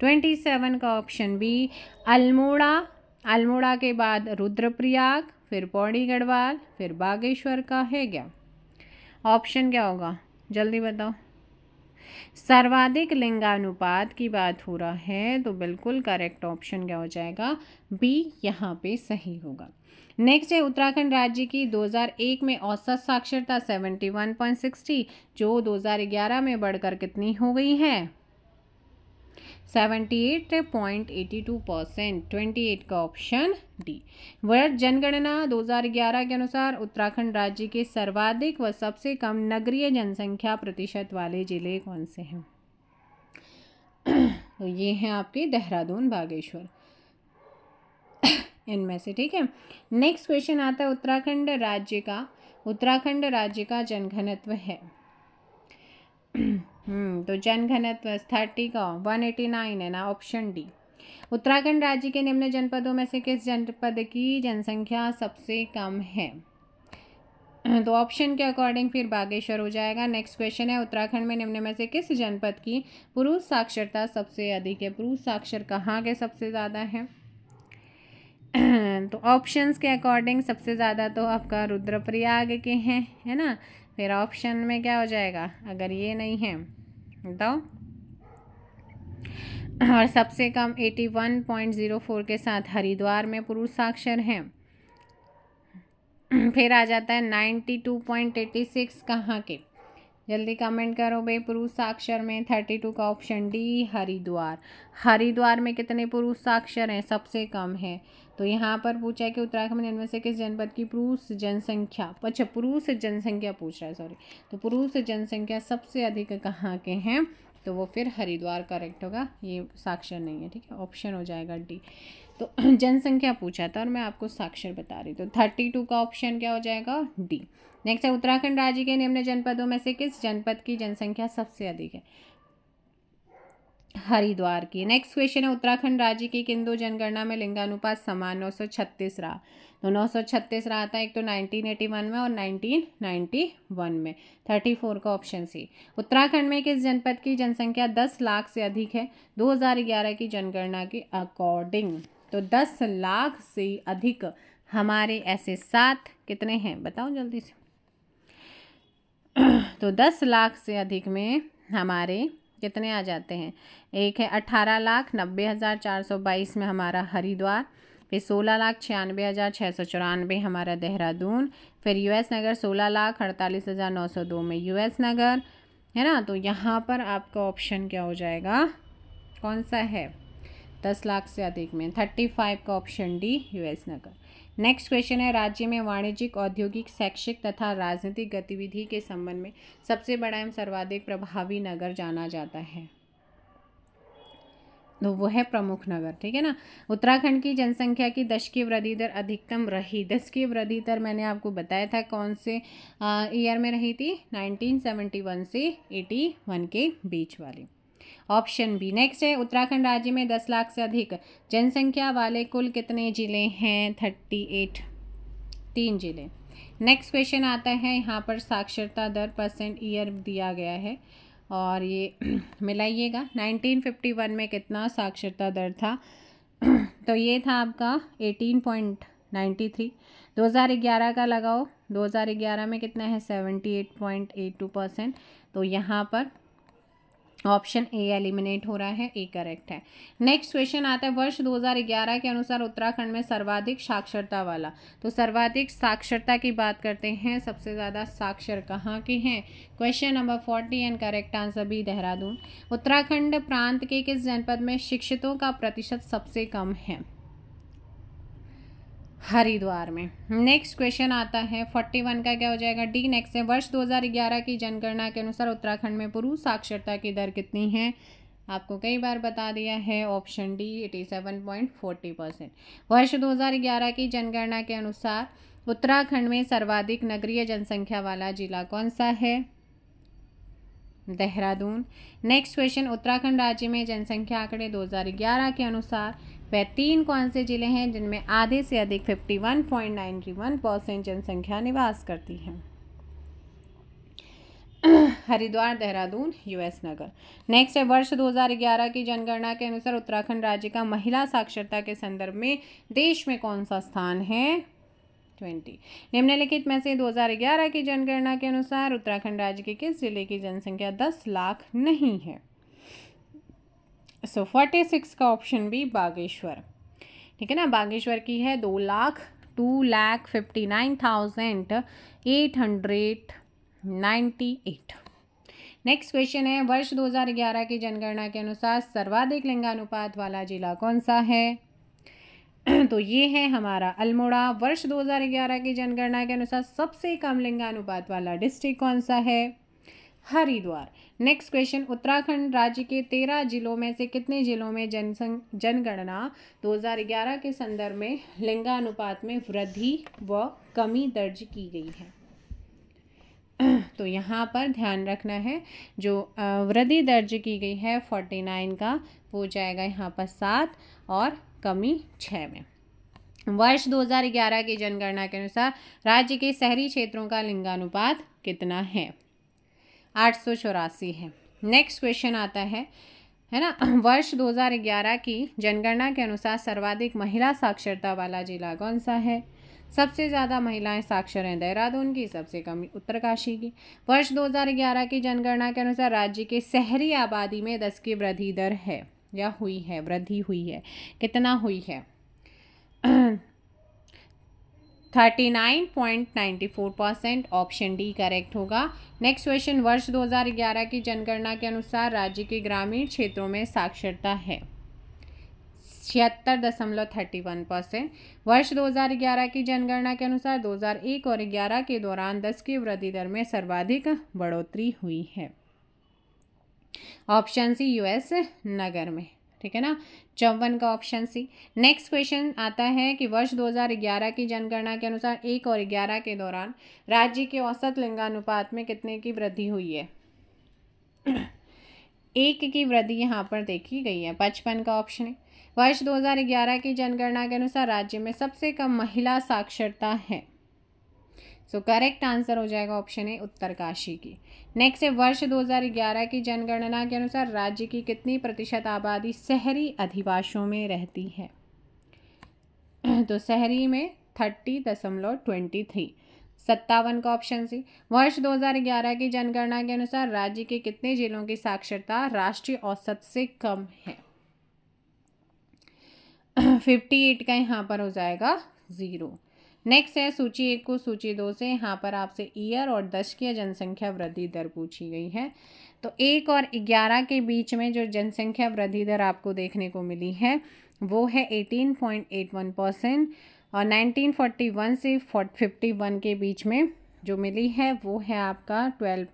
27 का ऑप्शन बी अल्मोड़ा, अल्मोड़ा के बाद रुद्रप्रयाग, फिर पौड़ी गढ़वाल, फिर बागेश्वर का है क्या, ऑप्शन क्या होगा जल्दी बताओ। सर्वाधिक लिंगानुपात की बात हो रहा है तो बिल्कुल करेक्ट ऑप्शन क्या हो जाएगा, बी यहाँ पे सही होगा। नेक्स्ट है उत्तराखंड राज्य की 2001 में औसत साक्षरता 71.60 जो 2011 में बढ़कर कितनी हो गई है, 78.82%। 28 का ऑप्शन डी। वर्ष जनगणना 2011 के अनुसार उत्तराखंड राज्य के सर्वाधिक व सबसे कम नगरीय जनसंख्या प्रतिशत वाले जिले कौन से हैं। तो ये हैं आपके देहरादून, बागेश्वर, इनमें से, ठीक है। नेक्स्ट क्वेश्चन आता है उत्तराखंड राज्य का जनघनत्व है। तो जनघनत्व 30 का 189 है ना, ऑप्शन डी। उत्तराखंड राज्य के निम्न जनपदों में से किस जनपद की जनसंख्या सबसे कम है। तो ऑप्शन के अकॉर्डिंग फिर बागेश्वर हो जाएगा। नेक्स्ट क्वेश्चन है उत्तराखंड में निम्न में से किस जनपद की पुरुष साक्षरता सबसे अधिक है। पुरुष साक्षर कहाँ के सबसे ज़्यादा है, तो ऑप्शंस के अकॉर्डिंग सबसे ज़्यादा तो आपका रुद्रप्रयाग के हैं, है ना। फिर ऑप्शन में क्या हो जाएगा अगर ये नहीं है बताओ। और सबसे कम 81.04 के साथ हरिद्वार में पुरुष साक्षर हैं। फिर आ जाता है 92.86 कहाँ के, जल्दी कमेंट करो भाई। पुरुष साक्षर में 32 का ऑप्शन डी हरिद्वार। हरिद्वार में कितने पुरुष साक्षर हैं, सबसे कम है। तो यहाँ पर पूछा है कि उत्तराखंड में इनमें से किस जनपद की पुरुष जनसंख्या, अच्छा पुरुष जनसंख्या पूछ रहा है, सॉरी। तो पुरुष जनसंख्या सबसे अधिक कहाँ के हैं, तो वो फिर हरिद्वार करेक्ट होगा, ये साक्षर नहीं है, ठीक है। ऑप्शन हो जाएगा डी। तो जनसंख्या पूछा था और मैं आपको साक्षर बता रही, तो 32 का ऑप्शन क्या हो जाएगा डी। नेक्स्ट है उत्तराखंड राज्य के निम्न जनपदों में से किस जनपद की जनसंख्या सबसे अधिक है, हरिद्वार की। नेक्स्ट क्वेश्चन है उत्तराखंड राज्य की किन दो जनगणना में लिंगानुपात समान 936 रहा। तो 936 रहा था, एक तो 1981 में और 1991 में। 34 का ऑप्शन सी। उत्तराखंड में किस जनपद की जनसंख्या 10 लाख से अधिक है 2011 की जनगणना के अकॉर्डिंग। तो 10 लाख से अधिक हमारे ऐसे 7 कितने हैं बताओ जल्दी से। तो 10 लाख से अधिक में हमारे कितने आ जाते हैं, एक है 18,90,422 में हमारा हरिद्वार, फिर 16,96,694 हमारा देहरादून, फिर यूएस नगर 16,48,902 में यूएस नगर, है ना। तो यहाँ पर आपका ऑप्शन क्या हो जाएगा, कौन सा है 10 लाख से अधिक में, 35 का ऑप्शन डी यूएस नगर। नेक्स्ट क्वेश्चन है राज्य में वाणिज्यिक, औद्योगिक, शैक्षिक तथा राजनीतिक गतिविधि के संबंध में सबसे बड़ा एवं सर्वाधिक प्रभावी नगर जाना जाता है, तो वो है प्रमुख नगर, ठीक है ना। उत्तराखंड की जनसंख्या की दशकीय वृद्धि दर अधिकतम रही, दशकीय वृद्धि दर मैंने आपको बताया था कौन से ईयर में रही थी, 1971 से 81 के बीच वाली, ऑप्शन बी। नेक्स्ट है उत्तराखंड राज्य में 10 लाख से अधिक जनसंख्या वाले कुल कितने जिले हैं, 38, 3 जिले। नेक्स्ट क्वेश्चन आता है यहाँ पर साक्षरता दर परसेंट ईयर दिया गया है और ये मिलाइएगा 1951 में कितना साक्षरता दर था, तो ये था आपका 18.93। 2011 का लगाओ, 2011 में कितना है 78.82%। तो यहाँ पर ऑप्शन ए एलिमिनेट हो रहा है, ए करेक्ट है। नेक्स्ट क्वेश्चन आता है वर्ष 2011 के अनुसार उत्तराखंड में सर्वाधिक साक्षरता वाला, तो सर्वाधिक साक्षरता की बात करते हैं, सबसे ज़्यादा साक्षर कहाँ के हैं, question number 40 and correct answer B Dehradun. Uttarakhand प्रांत के किस जनपद में शिक्षितों का प्रतिशत सबसे कम है, हरिद्वार में। नेक्स्ट क्वेश्चन आता है 41 का क्या हो जाएगा डी। नेक्स्ट है वर्ष 2011 की जनगणना के अनुसार उत्तराखंड में पुरुष साक्षरता की दर कितनी है, आपको कई बार बता दिया है, ऑप्शन डी 87.40%। वर्ष 2011 की जनगणना के अनुसार उत्तराखंड में सर्वाधिक नगरीय जनसंख्या वाला जिला कौन सा है, देहरादून। नेक्स्ट क्वेश्चन उत्तराखंड राज्य में जनसंख्या आंकड़े 2011 के अनुसार वह 3 कौन से जिले हैं जिनमें आधे से अधिक 51.91% जनसंख्या निवास करती है, हरिद्वार, देहरादून, यूएस नगर। नेक्स्ट है वर्ष 2011 की जनगणना के अनुसार उत्तराखंड राज्य का महिला साक्षरता के संदर्भ में देश में कौन सा स्थान है, 20। निम्नलिखित में से 2011 की जनगणना के अनुसार उत्तराखंड राज्य के किस जिले की जनसंख्या 10 लाख नहीं है, सो 46 का ऑप्शन बी बागेश्वर, ठीक है ना। बागेश्वर की है 2,59,898। नेक्स्ट क्वेश्चन है वर्ष 2011 की जनगणना के अनुसार सर्वाधिक लिंगानुपात वाला जिला कौन सा है, तो ये है हमारा अल्मोड़ा। वर्ष 2011 की जनगणना के अनुसार सबसे कम लिंगानुपात वाला डिस्ट्रिक्ट कौन सा है, हरिद्वार। नेक्स्ट क्वेश्चन उत्तराखंड राज्य के 13 जिलों में से कितने जिलों में जनगणना 2011 के संदर्भ में लिंगानुपात में वृद्धि व कमी दर्ज की गई है, तो यहाँ पर ध्यान रखना है जो वृद्धि दर्ज की गई है 49 का वो जाएगा यहाँ पर 7 और कमी 6 में। वर्ष 2011 की जनगणना के अनुसार राज्य के शहरी क्षेत्रों का लिंगानुपात कितना है, 884 है। नेक्स्ट क्वेश्चन आता है है ना। वर्ष 2011 की जनगणना के अनुसार सर्वाधिक महिला साक्षरता वाला जिला कौन सा है? सबसे ज़्यादा महिलाएं साक्षर हैं देहरादून की, सबसे कम उत्तरकाशी की। वर्ष 2011 की जनगणना के अनुसार राज्य के शहरी आबादी में 10 की वृद्धि दर है या हुई है, वृद्धि हुई है, कितना हुई है? 39.94%। ऑप्शन डी करेक्ट होगा। नेक्स्ट क्वेश्चन, वर्ष 2011 की जनगणना के अनुसार राज्य के ग्रामीण क्षेत्रों में साक्षरता है 76.31%। वर्ष 2011 की जनगणना के अनुसार 2001 और 11 के दौरान 10 की वृद्धि दर में सर्वाधिक बढ़ोतरी हुई है। ऑप्शन सी यूएस नगर में, ठीक है ना। 54 का ऑप्शन सी। नेक्स्ट क्वेश्चन आता है कि वर्ष 2011 की जनगणना के अनुसार 1 और 11 के दौरान राज्य के औसत लिंगानुपात में कितने की वृद्धि हुई है? 1 की वृद्धि यहाँ पर देखी गई है। 55 का ऑप्शन है। वर्ष 2011 की जनगणना के अनुसार राज्य में सबसे कम महिला साक्षरता है। सो करेक्ट आंसर हो जाएगा ऑप्शन ए उत्तरकाशी की। नेक्स्ट है, वर्ष 2011 की जनगणना के अनुसार राज्य की कितनी प्रतिशत आबादी शहरी अधिवासों में रहती है? तो शहरी में 30.23। 57 का ऑप्शन सी। वर्ष 2011 की जनगणना के अनुसार राज्य के कितने जिलों की साक्षरता राष्ट्रीय औसत से कम है? 58 का यहाँ पर हो जाएगा 0। नेक्स्ट है, सूची 1 को सूची 2 से यहाँ पर आपसे ईयर और दशकीय जनसंख्या वृद्धि दर पूछी गई है। तो 1 और 11 के बीच में जो जनसंख्या वृद्धि दर आपको देखने को मिली है वो है 18.81% और 1941 से 51 के बीच में जो मिली है वो है आपका 12।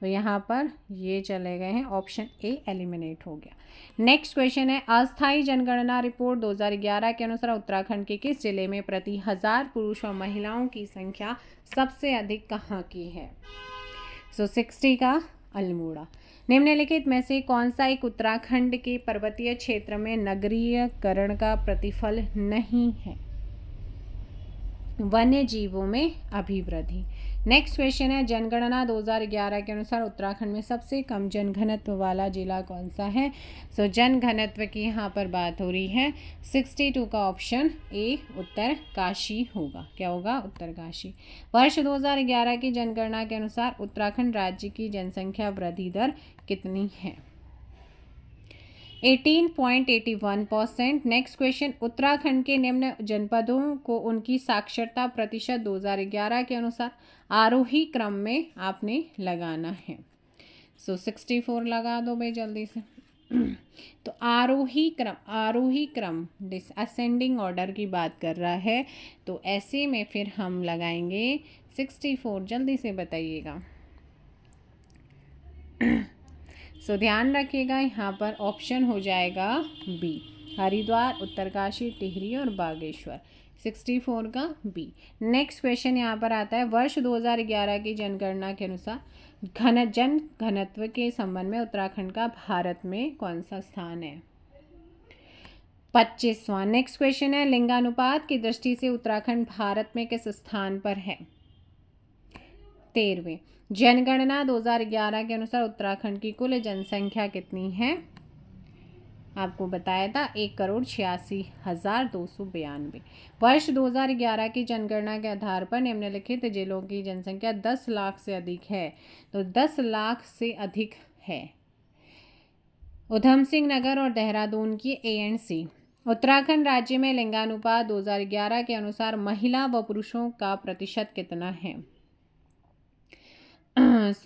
तो यहाँ पर ये चले गए हैं, ऑप्शन ए एलिमिनेट हो गया। नेक्स्ट क्वेश्चन है, अस्थायी जनगणना रिपोर्ट 2011 के अनुसार उत्तराखंड के किस जिले में प्रति 1000 पुरुष और महिलाओं की संख्या सबसे अधिक कहाँ की है? 60 का अल्मोड़ा। निम्नलिखित में से कौन सा एक उत्तराखंड के पर्वतीय क्षेत्र में नगरीयकरण का प्रतिफल नहीं है? वन्य जीवों में अभिवृद्धि। नेक्स्ट क्वेश्चन है, जनगणना 2011 के अनुसार उत्तराखंड में सबसे कम जनघनत्व वाला जिला कौन सा है? जनघनत्व की यहाँ पर बात हो रही है। 62 का ऑप्शन ए उत्तरकाशी होगा। क्या होगा? उत्तरकाशी। वर्ष 2011 की जनगणना के अनुसार उत्तराखंड राज्य की जनसंख्या वृद्धि दर कितनी है? 18.81%। नेक्स्ट क्वेश्चन, उत्तराखंड के निम्न जनपदों को उनकी साक्षरता प्रतिशत 2011 के अनुसार आरोही क्रम में आपने लगाना है। 64 लगा दो भाई जल्दी से। तो आरोही क्रम असेंडिंग ऑर्डर की बात कर रहा है, तो ऐसे में फिर हम लगाएंगे 64। जल्दी से बताइएगा। ध्यान रखिएगा, यहाँ पर ऑप्शन हो जाएगा बी, हरिद्वार, उत्तरकाशी, टिहरी और बागेश्वर। 64 का बी। नेक्स्ट क्वेश्चन यहाँ पर आता है, वर्ष 2011 की जनगणना के अनुसार जन घनत्व के संबंध में उत्तराखंड का भारत में कौन सा स्थान है? 25वां। नेक्स्ट क्वेश्चन है, लिंगानुपात की दृष्टि से उत्तराखंड भारत में किस स्थान पर है? 13वें। जनगणना 2011 के अनुसार उत्तराखंड की कुल जनसंख्या कितनी है? आपको बताया था 1,86,292। वर्ष 2011 की जनगणना के आधार पर निम्नलिखित जिलों की जनसंख्या 10 लाख से अधिक है। तो 10 लाख से अधिक है उधम सिंह नगर और देहरादून की ANC। उत्तराखंड राज्य में लिंगानुपात 2011 के अनुसार महिला व पुरुषों का प्रतिशत कितना है?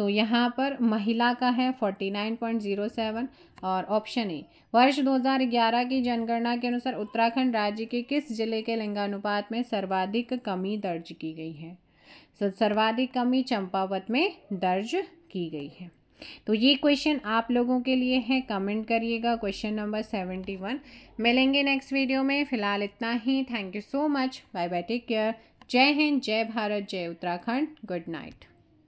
यहाँ पर महिला का है 49.07 और ऑप्शन ए। वर्ष 2011 की जनगणना के अनुसार उत्तराखंड राज्य के किस जिले के लिंगानुपात में सर्वाधिक कमी दर्ज की गई है? सर्वाधिक कमी चंपावत में दर्ज की गई है। तो ये क्वेश्चन आप लोगों के लिए है, कमेंट करिएगा। Question number 71। मिलेंगे नेक्स्ट वीडियो में। फिलहाल इतना ही। Thank you so much. Bye bye, take care. जय हिंद, जय भारत, जय उत्तराखंड। Good night.